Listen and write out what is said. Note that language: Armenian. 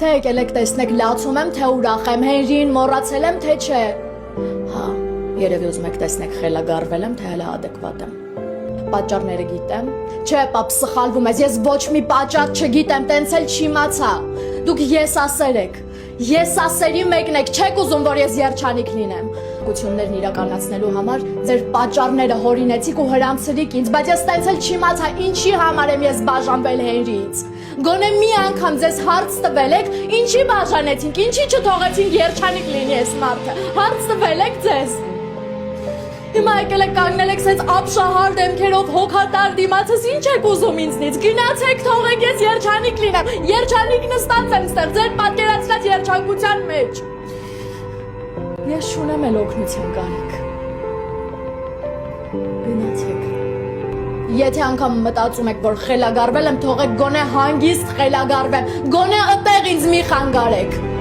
Թե եկել եք տեսնեք լացում եմ, թե ուրախ եմ, Հենրիին մոռացել եմ, թե չէ։ Հա, երևի ուզում եք տեսնեք խելագարվել եմ, թե հələ adekvat եմ։ Պատճառները գիտեմ։ Չէ, պապ, սխալվում ես, ես ոչ մի պատճառ չգիտեմ, տենց էլ չիմացա։ Դուք եսասեր եք։ Եսասերի մեկն եք, չեք ուզում, որ ես երջանիկ լինեմ։ Գություններն իրականացնելու համար ձեր պատճառները հորինեցիք ու հրամցրիք ինձ, բայց ես տենց էլ չիմացա, ինչի համար եմ ես բաժանվել Հենրիից։ Գոնե մի անգամ ձեզ հարց տվել եք, ինչի բաժանեցինք, ինչի չթողեցինք երջանիկ լինի այս մարդը։ Հարց տվել եք ձեզ։ Հիմա եկել եք կանգնել եք սենց ապշահար դեմքերով հոգատար դիմացս, ինչ եք ուզում ինձնից, գնացեք թողեք ես երջանիկ լինեմ, երջանիկ նստած եմ ստեղ, ձեր պատկերացրած երջանկության մեջ։ Ես շունեմ էլ օգնության կարիք։ Գնացեք։ Եթե անգամ մտածում եք, որ խելագարվել եմ, թողեք գոնե հանգիստ խելագարվեմ, գոնե ըտեղ ինձ մի խանգարեք։